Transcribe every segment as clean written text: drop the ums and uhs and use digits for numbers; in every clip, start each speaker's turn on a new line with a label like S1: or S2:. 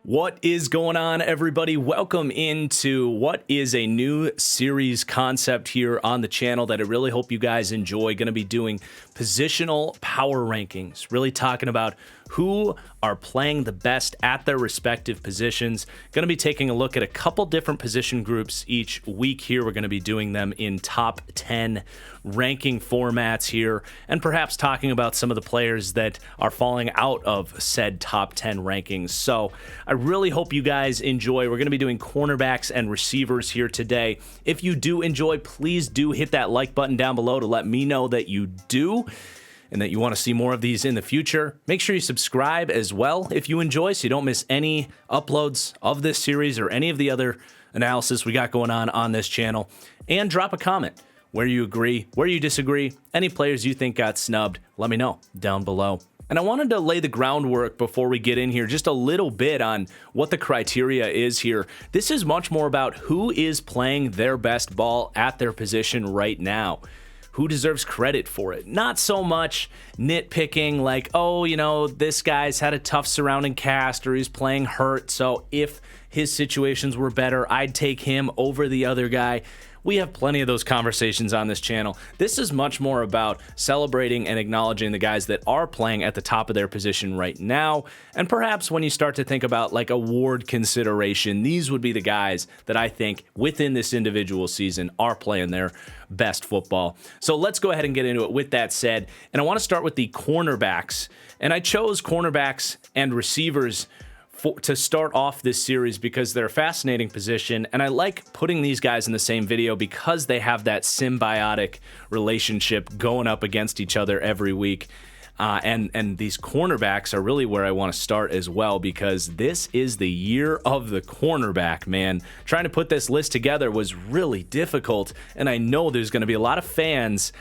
S1: What is going on, everybody? Welcome into what is a new series concept here on the channel that I really hope you guys enjoy. Going to be doing positional power rankings, really talking about who are playing the best at their respective positions. Going to be taking a look at a couple different position groups each week here. We're going to be doing them in top 10 ranking formats here, and perhaps talking about some of the players that are falling out of said top 10 rankings. So I really hope you guys enjoy. We're going to be doing cornerbacks and receivers here today. If you do enjoy, please do hit that like button down below to let me know that you do and that you want to see more of these in the future. Make sure you subscribe as well if you enjoy, so you don't miss any uploads of this series or any of the other analysis we got going on this channel. And drop a comment where you agree, where you disagree, any players you think got snubbed, let me know down below. And I wanted to lay the groundwork before we get in here just a little bit on what the criteria is here. This is much more about who is playing their best ball at their position right now. Who deserves credit for it? Not so much nitpicking like, oh, you know, this guy's had a tough surrounding cast or he's playing hurt, so if his situations were better, I'd take him over the other guy. We have plenty of those conversations on this channel. This is much more about celebrating and acknowledging the guys that are playing at the top of their position right now. And perhaps when you start to think about like award consideration, these would be the guys that I think within this individual season are playing their best football. So let's go ahead and get into it with that said. And I want to start with the cornerbacks. And I chose cornerbacks and receivers to start off this series because they're a fascinating position, and I like putting these guys in the same video because they have that symbiotic relationship going up against each other every week. And these cornerbacks are really where I want to start as well, because this is the year of the cornerback, man. Trying to put this list together was really difficult, and I know there's going to be a lot of fans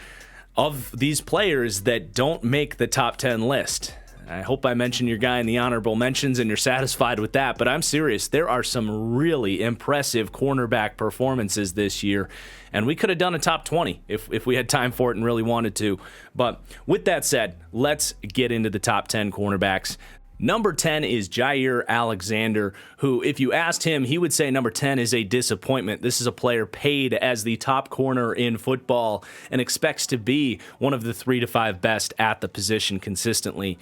S1: of these players that don't make the top 10 list. I hope I mentioned your guy in the honorable mentions and you're satisfied with that, but I'm serious. There are some really impressive cornerback performances this year, and we could have done a top 20 if we had time for it and really wanted to. But with that said, let's get into the top 10 cornerbacks. Number 10 is Jaire Alexander, who, if you asked him, he would say number 10 is a disappointment. This is a player paid as the top corner in football and expects to be one of the 3 to 5 best at the position consistently.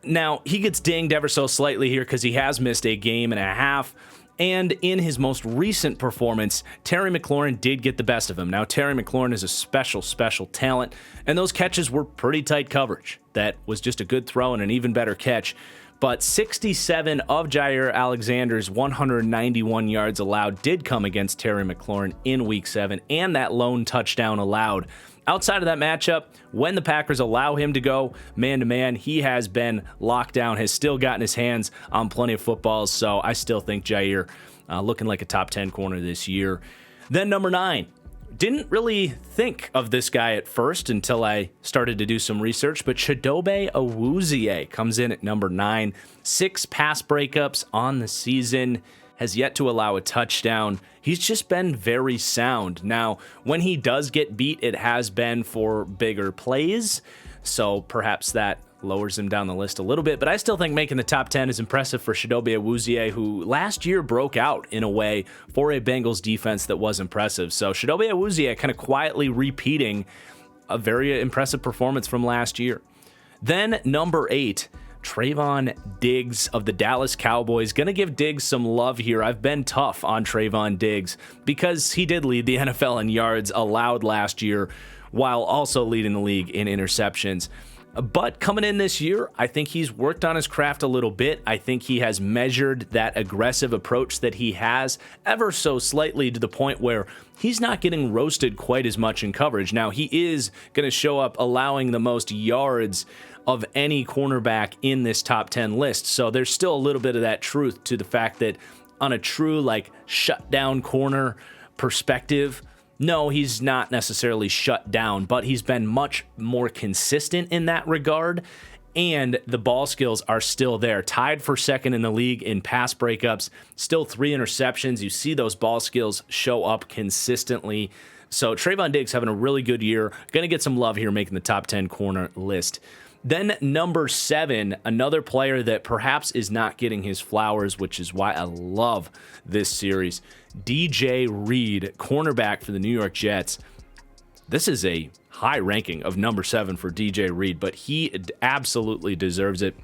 S1: Now, he gets dinged ever so slightly here because he has missed a game and a half, and in his most recent performance, Terry McLaurin did get the best of him. Now, Terry McLaurin is a special talent, and those catches were pretty tight coverage. That was just a good throw and an even better catch. But 67 of Jaire Alexander's 191 yards allowed did come against Terry McLaurin in Week 7, and that lone touchdown allowed. Outside of that matchup, when the Packers allow him to go man-to-man, he has been locked down, has still gotten his hands on plenty of footballs, so I still think Jaire looking like a top 10 corner this year. Then number 9. Didn't really think of this guy at first until I started to do some research, but Chidobe Awuzie comes in at number 9. 6 pass breakups on the season, has yet to allow a touchdown. He's just been very sound. Now, when he does get beat, it has been for bigger plays, so perhaps that lowers him down the list a little bit, but I still think making the top 10 is impressive for Chidobe Awuzie, who last year broke out in a way for a Bengals defense that was impressive. So Chidobe Awuzie kind of quietly repeating a very impressive performance from last year. Then number 8, Trayvon Diggs of the Dallas Cowboys. Gonna give Diggs some love here. I've been tough on Trayvon Diggs because he did lead the NFL in yards allowed last year while also leading the league in interceptions. But coming in this year, I think he's worked on his craft a little bit. I think he has measured that aggressive approach that he has ever so slightly to the point where he's not getting roasted quite as much in coverage. Now, he is going to show up allowing the most yards of any cornerback in this top 10 list. So there's still a little bit of that truth to the fact that on a true like shutdown corner perspective, no, he's not necessarily shut down, but he's been much more consistent in that regard, and the ball skills are still there. Tied for second in the league in pass breakups, still 3 interceptions. You see those ball skills show up consistently. So Trayvon Diggs having a really good year. Going to get some love here making the top 10 corner list. Then number 7, another player that perhaps is not getting his flowers, which is why I love this series. DJ Reed, cornerback for the New York Jets. This is a high ranking of number 7 for DJ Reed, but he absolutely deserves it.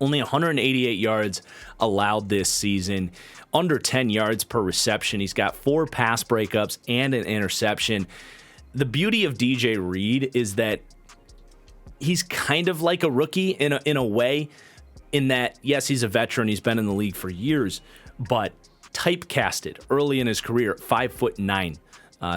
S1: Only 188 yards allowed this season, under 10 yards per reception. He's got 4 pass breakups and an interception. The beauty of DJ Reed is that he's kind of like a rookie in a way, in that, yes, he's a veteran. He's been in the league for years, but typecasted early in his career, 5'9",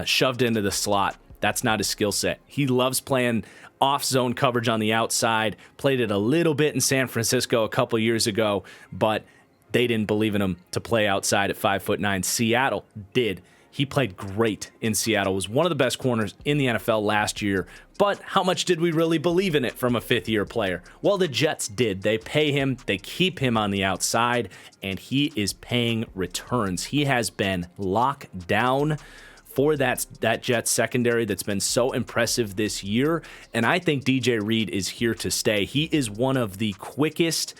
S1: shoved into the slot. That's not his skill set. He loves playing off-zone coverage on the outside, played it a little bit in San Francisco a couple years ago, but they didn't believe in him to play outside at 5'9". Seattle did. He played great in Seattle, was one of the best corners in the NFL last year, but how much did we really believe in it from a fifth-year player? Well, the Jets did. They pay him, they keep him on the outside, and he is paying returns. He has been locked down for that Jets secondary that's been so impressive this year, and I think DJ Reed is here to stay. He is one of the quickest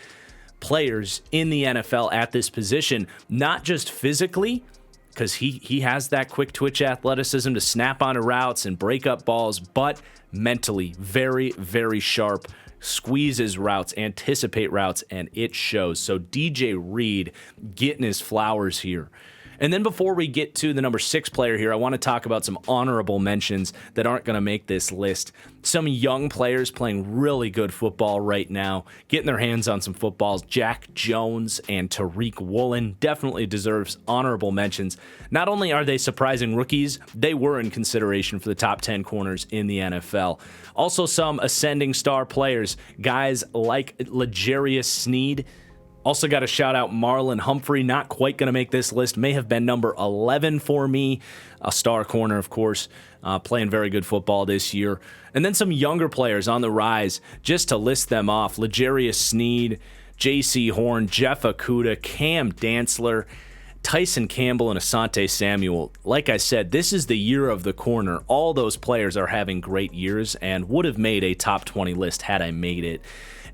S1: players in the NFL at this position, not just physically, because he has that quick twitch athleticism to snap onto routes and break up balls, but mentally very, very sharp, squeezes routes, anticipate routes, and it shows. So DJ Reed getting his flowers here. And then before we get to the number 6 player here, I want to talk about some honorable mentions that aren't going to make this list. Some young players playing really good football right now, getting their hands on some footballs. Jack Jones and Tariq Woolen definitely deserves honorable mentions. Not only are they surprising rookies, they were in consideration for the top 10 corners in the NFL. Also some ascending star players, guys like L'Jarius Sneed. Also got to shout out Marlon Humphrey, not quite going to make this list, may have been number 11 for me. A star corner, of course, playing very good football this year. And then some younger players on the rise, just to list them off. L'Jarius Sneed, J.C. Horn, Jeff Okudah, Cam Dantzler, Tyson Campbell, and Asante Samuel. Like I said, this is the year of the corner. All those players are having great years and would have made a top 20 list had I made it.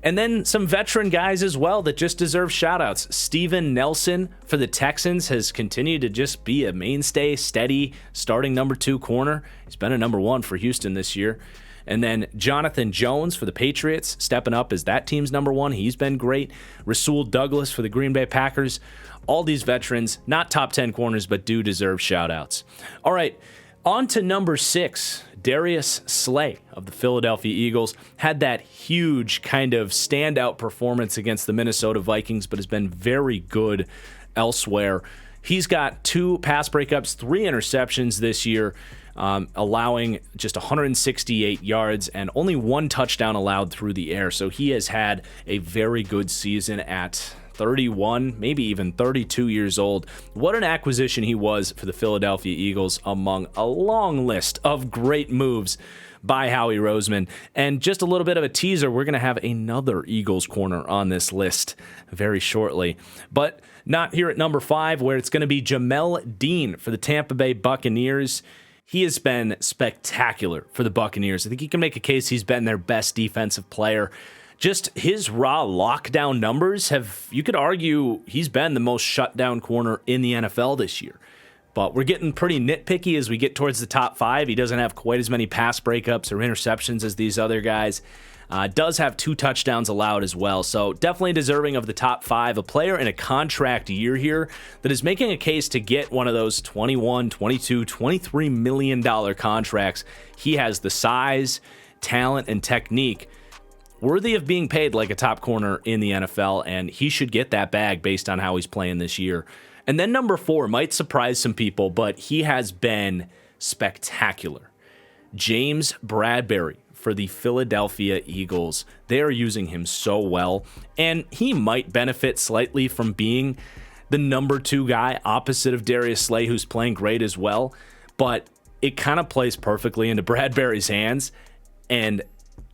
S1: And then some veteran guys as well that just deserve shout-outs. Steven Nelson for the Texans has continued to just be a mainstay, steady, starting number 2 corner. He's been a number 1 for Houston this year. And then Jonathan Jones for the Patriots, stepping up as that team's number 1. He's been great. Rasul Douglas for the Green Bay Packers. All these veterans, not top 10 corners, but do deserve shout-outs. All right, on to number 6. Darius Slay of the Philadelphia Eagles had that huge kind of standout performance against the Minnesota Vikings, but has been very good elsewhere. He's got 2 pass breakups, 3 interceptions this year, allowing just 168 yards and only 1 touchdown allowed through the air. So he has had a very good season at 31, maybe even 32 years old. What an acquisition he was for the Philadelphia Eagles among a long list of great moves by Howie Roseman. And just a little bit of a teaser, we're going to have another Eagles corner on this list very shortly. But not here at number 5, where it's going to be Jamel Dean for the Tampa Bay Buccaneers. He has been spectacular for the Buccaneers. I think you can make a case he's been their best defensive player. Just his raw lockdown numbers you could argue he's been the most shutdown corner in the NFL this year. But we're getting pretty nitpicky as we get towards the top 5. He doesn't have quite as many pass breakups or interceptions as these other guys. Does have 2 touchdowns allowed as well. So definitely deserving of the top 5. A player in a contract year here that is making a case to get one of those $21, $22, $23 million contracts. He has the size, talent, and technique worthy of being paid like a top corner in the NFL, and he should get that bag based on how he's playing this year. And then number 4 might surprise some people, but he has been spectacular. James Bradbury for the Philadelphia Eagles. They are using him so well, and he might benefit slightly from being the number 2 guy opposite of Darius Slay, who's playing great as well, but it kind of plays perfectly into Bradbury's hands, and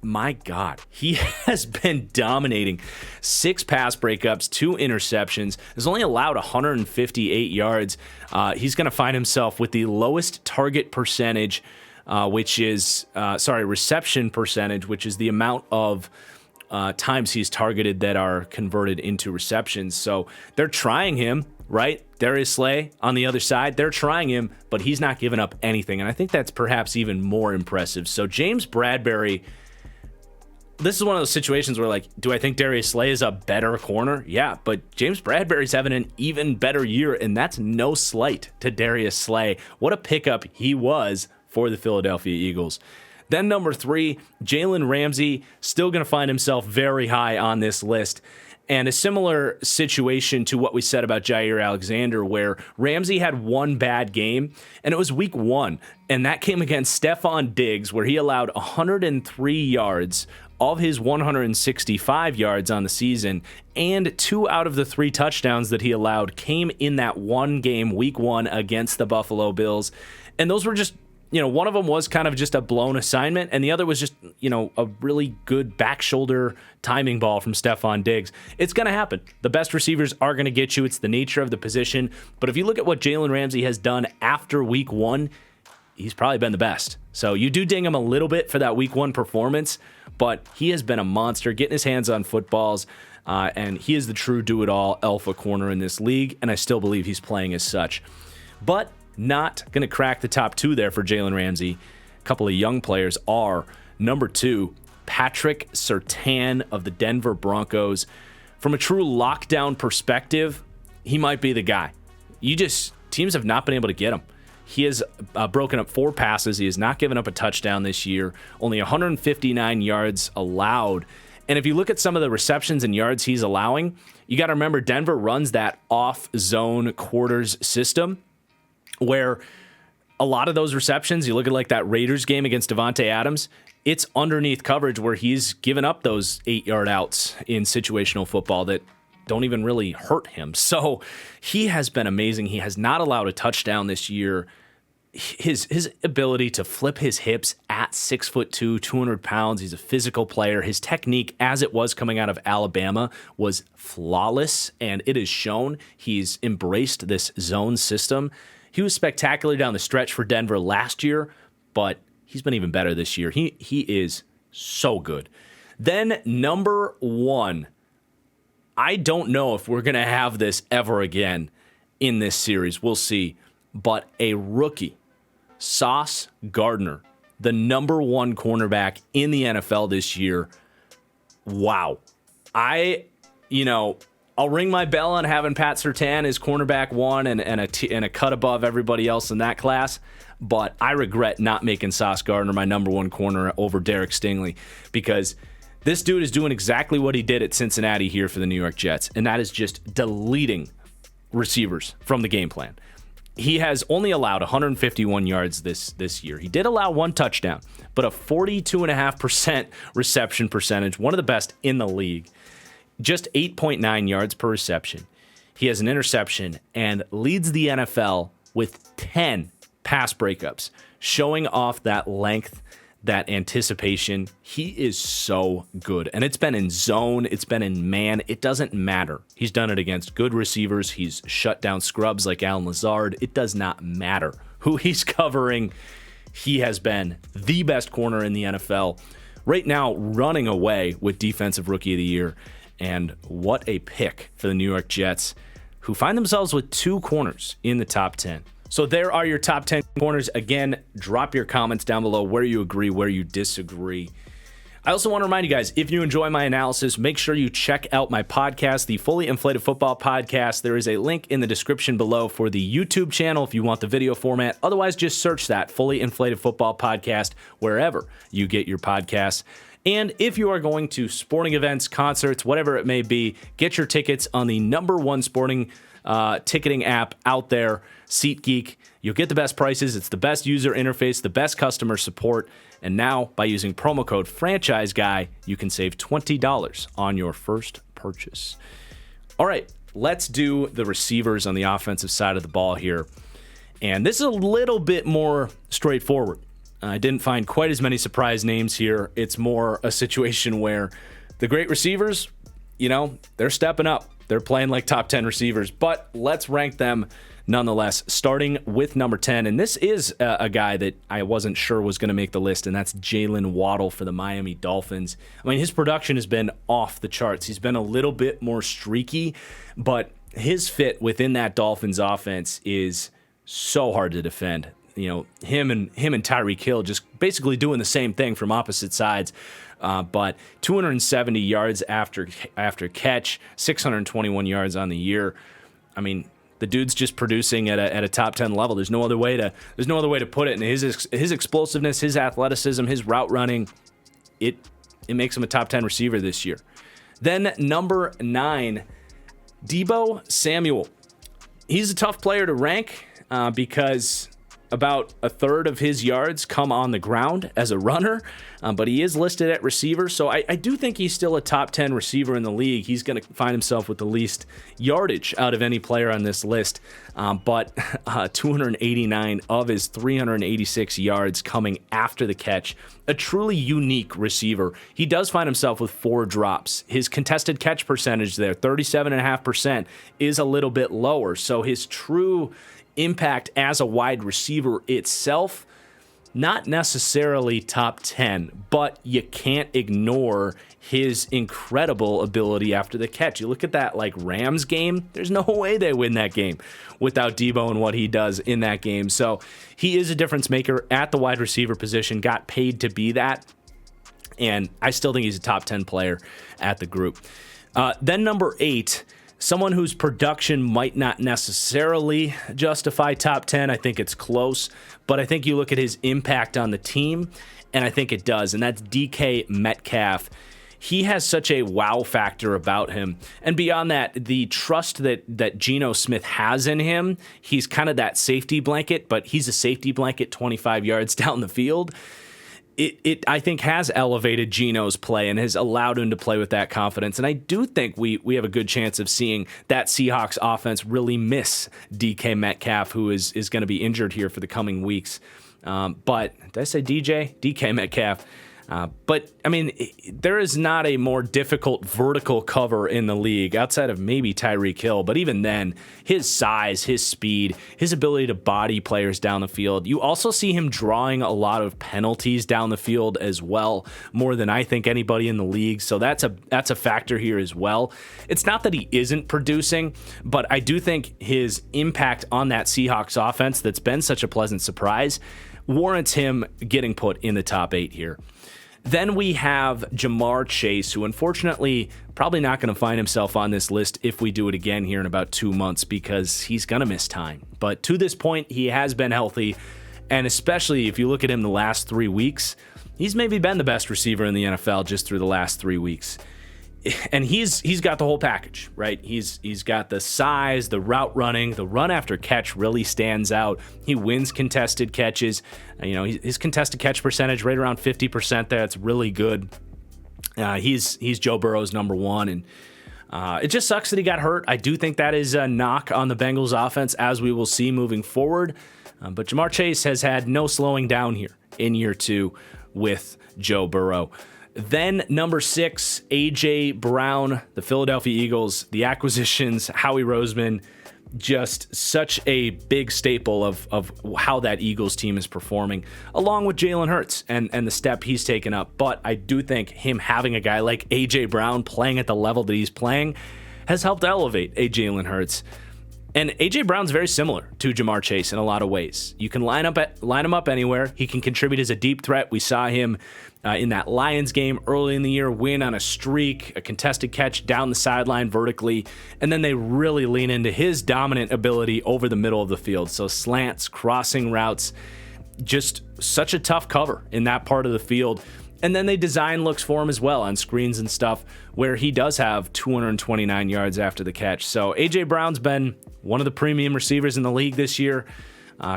S1: my God, he has been dominating. 6 pass breakups, 2 interceptions, has only allowed 158 yards. He's going to find himself with the lowest target percentage, reception percentage, which is the amount of times he's targeted that are converted into receptions. So they're trying him, right? Darius Slay on the other side, they're trying him, but he's not giving up anything. And I think that's perhaps even more impressive. So James Bradberry, this is one of those situations where, like, do I think Darius Slay is a better corner? Yeah, but James Bradberry's having an even better year, and that's no slight to Darius Slay. What a pickup he was for the Philadelphia Eagles. Then number 3, Jalen Ramsey, still going to find himself very high on this list. And a similar situation to what we said about Jair Alexander, where Ramsey had one bad game, and it was week 1. And that came against Stephon Diggs, where he allowed 103 yards of his 165 yards on the season, and 2 out of the 3 touchdowns that he allowed came in that one game, week 1, against the Buffalo Bills. And those were just, one of them was kind of just a blown assignment, and the other was just, a really good back shoulder timing ball from Stephon Diggs. It's going to happen. The best receivers are going to get you. It's the nature of the position. But if you look at what Jalen Ramsey has done after week 1, he's probably been the best. So you do ding him a little bit for that week 1 performance, but he has been a monster getting his hands on footballs, and he is the true do-it-all alpha corner in this league, and I still believe he's playing as such. But not going to crack the top 2 there for Jalen Ramsey. A couple of young players are number 2, Patrick Surtain of the Denver Broncos. From a true lockdown perspective, he might be the guy. Teams have not been able to get him. He has broken up 4 passes. He has not given up a touchdown this year. Only 159 yards allowed. And if you look at some of the receptions and yards he's allowing, you got to remember Denver runs that off-zone quarters system, where a lot of those receptions, you look at like that Raiders game against Devontae Adams, it's underneath coverage where he's given up those 8-yard outs in situational football that don't even really hurt him. So he has been amazing. He has not allowed a touchdown this year. His ability to flip his hips at 6'2", 200 pounds. He's a physical player. His technique, as it was coming out of Alabama, was flawless, and it is shown. He's embraced this zone system. He was spectacular down the stretch for Denver last year, but he's been even better this year. He is so good. Then number 1, I don't know if we're going to have this ever again in this series. We'll see. But a rookie, Sauce Gardner, the number 1 cornerback in the NFL this year. Wow. I'll ring my bell on having Pat Surtain as cornerback 1 and a cut above everybody else in that class, but I regret not making Sauce Gardner my number 1 corner over Derek Stingley, because this dude is doing exactly what he did at Cincinnati here for the New York Jets, and that is just deleting receivers from the game plan. He has only allowed 151 yards this year. He did allow 1 touchdown, but a 42.5% reception percentage, one of the best in the league. Just 8.9 yards per reception. He has an interception and leads the NFL with 10 pass breakups, showing off that length, that anticipation. He is so good. And it's been in zone, it's been in man. It doesn't matter. He's done it against good receivers. He's shut down scrubs like Allen Lazard. It does not matter who he's covering. He has been the best corner in the NFL. Right now, running away with Defensive Rookie of the Year. And what a pick for the New York Jets, who find themselves with 2 corners in the top 10. So there are your top 10 corners. Again, drop your comments down below where you agree, where you disagree. I also want to remind you guys, if you enjoy my analysis, make sure you check out my podcast, the Fully Inflated Football Podcast. There is a link in the description below for the YouTube channel if you want the video format. Otherwise, just search that Fully Inflated Football Podcast wherever you get your podcasts. And if you are going to sporting events, concerts, whatever it may be, get your tickets on the number 1 sporting ticketing app out there, SeatGeek. You'll get the best prices. It's the best user interface, the best customer support. And now, by using promo code FranchiseGuy, you can save $20 on your first purchase. All right, let's do the receivers on the offensive side of the ball here. And this is a little bit more straightforward. I didn't find quite as many surprise names here. It's more a situation where the great receivers, they're stepping up. They're playing like top 10 receivers, but let's rank them nonetheless, starting with number 10. And this is a guy that I wasn't sure was going to make the list, and that's Jalen Waddle for the Miami Dolphins. I mean, his production has been off the charts. He's been a little bit more streaky, but his fit within that Dolphins offense is so hard to defend. Him and Tyreek Hill just basically doing the same thing from opposite sides. But 270 yards after catch, 621 yards on the year. I mean, the dude's just producing at a top 10 level. There's no other way to put it. And his explosiveness, his athleticism, his route running, it makes him a top 10 receiver this year. Then number 9, Deebo Samuel. He's a tough player to rank because about a third of his yards come on the ground as a runner, but he is listed at receiver, so I do think he's still a top 10 receiver in the league. He's going to find himself with the least yardage out of any player on this list, but 289 of his 386 yards coming after the catch. A truly unique receiver. He does find himself with 4 drops. His contested catch percentage there, 37.5%, is a little bit lower, so his true impact as a wide receiver itself, not necessarily top 10, but you can't ignore his incredible ability after the catch. You look at that Rams game, there's no way they win that game without Deebo and what he does in that game. So he is a difference maker at the wide receiver position, got paid to be that, and I still think he's a top 10 player at the group. Then number 8, someone whose production might not necessarily justify top 10. I think it's close, but I think you look at his impact on the team, and I think it does, and that's DK Metcalf. He has such a wow factor about him, and beyond that, the trust that Geno Smith has in him, he's kind of that safety blanket, but he's a safety blanket 25 yards down the field. It I think has elevated Geno's play and has allowed him to play with that confidence. And I do think we have a good chance of seeing that Seahawks offense really miss DK Metcalf, who is going to be injured here for the coming weeks. But did I say DK Metcalf? But, I mean, there is not a more difficult vertical cover in the league outside of maybe Tyreek Hill. But even then, his size, his speed, his ability to body players down the field. You also see him drawing a lot of penalties down the field as well, more than I think anybody in the league. So that's a factor here as well. It's not that he isn't producing, but I do think his impact on that Seahawks offense that's been such a pleasant surprise warrants him getting put in the top 8 here. Then we have Ja'Marr Chase, who unfortunately probably not going to find himself on this list if we do it again here in about 2 months because he's going to miss time. But to this point, he has been healthy, and especially if you look at him the last 3 weeks, he's maybe been the best receiver in the NFL just through the last 3 weeks. And he's got the whole package, right? He's got the size, the route running, the run after catch really stands out. He wins contested catches. His contested catch percentage right around 50% there. It's really good. He's Joe Burrow's number 1, and it just sucks that he got hurt. I do think that is a knock on the Bengals offense, as we will see moving forward. But Ja'Marr Chase has had no slowing down here in year 2 with Joe Burrow. Then number 6, A.J. Brown, the Philadelphia Eagles, the acquisitions, Howie Roseman, just such a big staple of how that Eagles team is performing, along with Jalen Hurts and the step he's taken up. But I do think him having a guy like A.J. Brown playing at the level that he's playing has helped elevate Jalen Hurts. And A.J. Brown's very similar to Ja'Marr Chase in a lot of ways. You can line him up anywhere. He can contribute as a deep threat. We saw him in that Lions game early in the year, win on a streak, a contested catch down the sideline vertically, and then they really lean into his dominant ability over the middle of the field. So slants, crossing routes, just such a tough cover in that part of the field. And then they design looks for him as well on screens and stuff, where he does have 229 yards after the catch. So A.J. Brown's been one of the premium receivers in the league this year.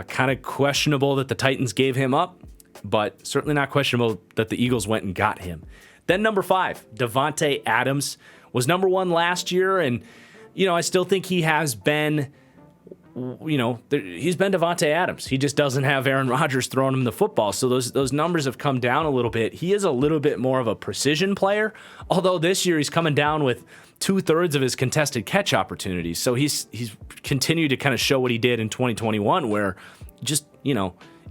S1: Kind of questionable that the Titans gave him up, but certainly not questionable that the Eagles went and got him. Then number 5, Davante Adams was number 1 last year, and I still think he has been he's been Devontae Adams. He just doesn't have Aaron Rodgers throwing him the football. So those numbers have come down a little bit. He is a little bit more of a precision player, although this year he's coming down with 2/3 of his contested catch opportunities. So he's continued to kind of show what he did in 2021, where just,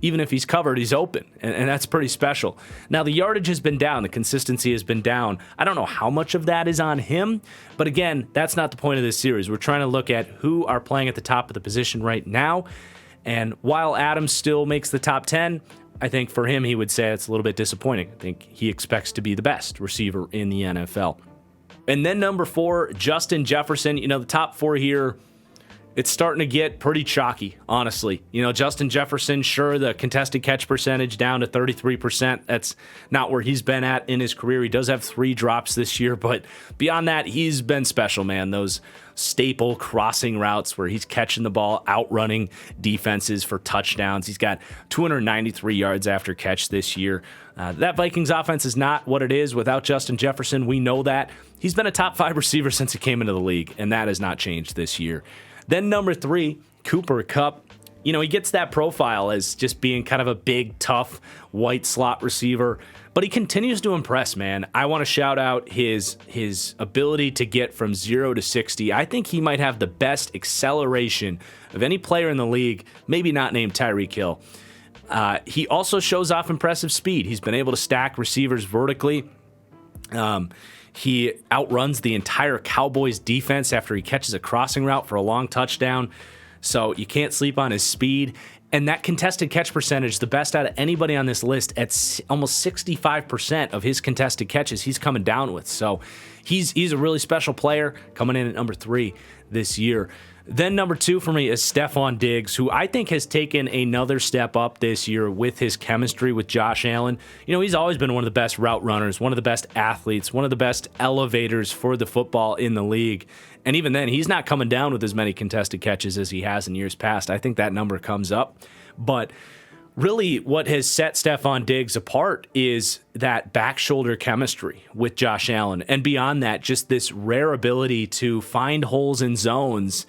S1: even if he's covered, he's open, and that's pretty special. Now, the yardage has been down. The consistency has been down. I don't know how much of that is on him, but again, that's not the point of this series. We're trying to look at who are playing at the top of the position right now, and while Adams still makes the top 10, I think for him, he would say it's a little bit disappointing. I think he expects to be the best receiver in the NFL. And then number 4, Justin Jefferson. The top 4 here, it's starting to get pretty chalky, honestly. Justin Jefferson, sure, the contested catch percentage down to 33%. That's not where he's been at in his career. He does have 3 drops this year, but beyond that, he's been special, man. Those staple crossing routes where he's catching the ball, outrunning defenses for touchdowns. He's got 293 yards after catch this year. That Vikings offense is not what it is without Justin Jefferson. We know that. He's been a top 5 receiver since he came into the league, and that has not changed this year. Then number 3, Cooper Kupp. He gets that profile as just being kind of a big, tough, white slot receiver, but he continues to impress, man. I want to shout out his ability to get from 0 to 60. I think he might have the best acceleration of any player in the league, maybe not named Tyreek Hill. He also shows off impressive speed. He's been able to stack receivers vertically. He outruns the entire Cowboys defense after he catches a crossing route for a long touchdown. So you can't sleep on his speed. And that contested catch percentage, the best out of anybody on this list, at almost 65% of his contested catches he's coming down with. So he's a really special player, coming in at number 3 this year. Then number 2 for me is Stephon Diggs, who I think has taken another step up this year with his chemistry with Josh Allen. He's always been one of the best route runners, one of the best athletes, one of the best elevators for the football in the league. And even then, he's not coming down with as many contested catches as he has in years past. I think that number comes up. But really, what has set Stephon Diggs apart is that back shoulder chemistry with Josh Allen. And beyond that, just this rare ability to find holes in zones.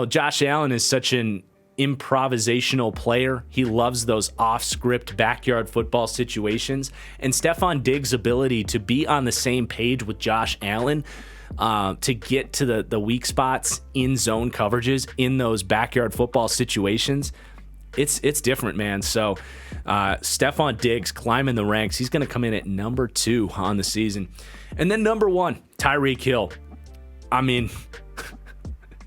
S1: Josh Allen is such an improvisational player. He loves those off-script backyard football situations. And Stephon Diggs' ability to be on the same page with Josh Allen to get to the weak spots in zone coverages in those backyard football situations, it's different, man. So Stephon Diggs climbing the ranks. He's going to come in at number 2 on the season. And then number 1, Tyreek Hill. I mean,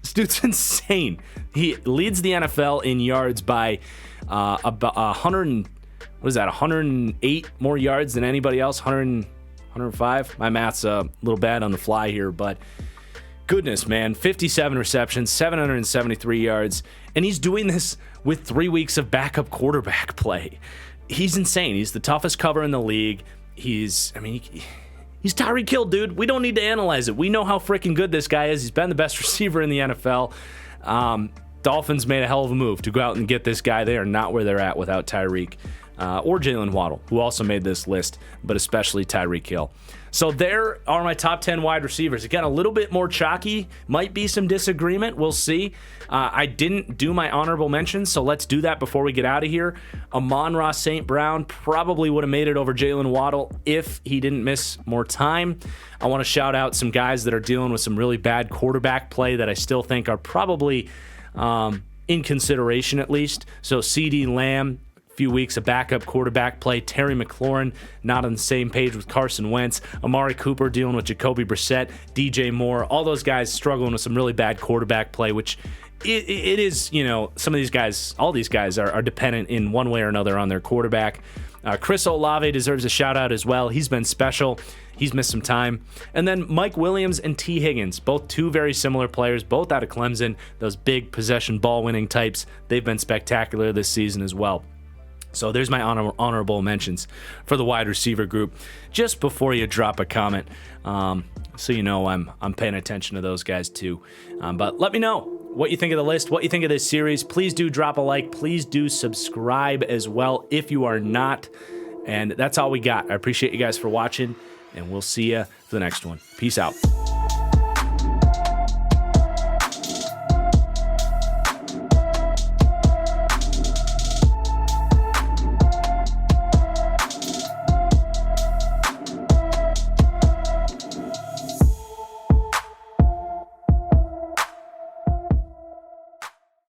S1: this dude's insane. He leads the NFL in yards by about 108 more yards than anybody else. 105. My math's a little bad on the fly here, but goodness, man. 57 receptions, 773 yards, and he's doing this with 3 weeks of backup quarterback play. He's insane. He's the toughest cover in the league. He's Tyreek Hill, dude. We don't need to analyze it. We know how freaking good this guy is. He's been the best receiver in the NFL. Dolphins made a hell of a move to go out and get this guy. They are not where they're at without Tyreek or Jalen Waddle, who also made this list, but especially Tyreek Hill. So there are my top 10 wide receivers. It got a little bit more chalky. Might be some disagreement. We'll see. I didn't do my honorable mentions, so let's do that before we get out of here. Amon-Ra St. Brown probably would have made it over Jalen Waddle if he didn't miss more time. I want to shout out some guys that are dealing with some really bad quarterback play that I still think are probably in consideration at least. So CeeDee Lamb, few weeks of backup quarterback play. Terry McLaurin not on the same page with Carson Wentz. Amari Cooper dealing with Jacoby Brissett. DJ Moore, all those guys struggling with some really bad quarterback play, which it is, some of these guys, all these guys are dependent in one way or another on their quarterback. Chris Olave deserves a shout out as well. He's been special. He's missed some time. And then Mike Williams and T. Higgins, both two very similar players, both out of Clemson, those big possession ball winning types. They've been spectacular this season as well. So there's my honorable mentions for the wide receiver group. Just before you drop a comment, so you know I'm paying attention to those guys too. But let me know what you think of the list, what you think of this series. Please do drop a like. Please do subscribe as well if you are not. And that's all we got. I appreciate you guys for watching, and we'll see you for the next one. Peace out.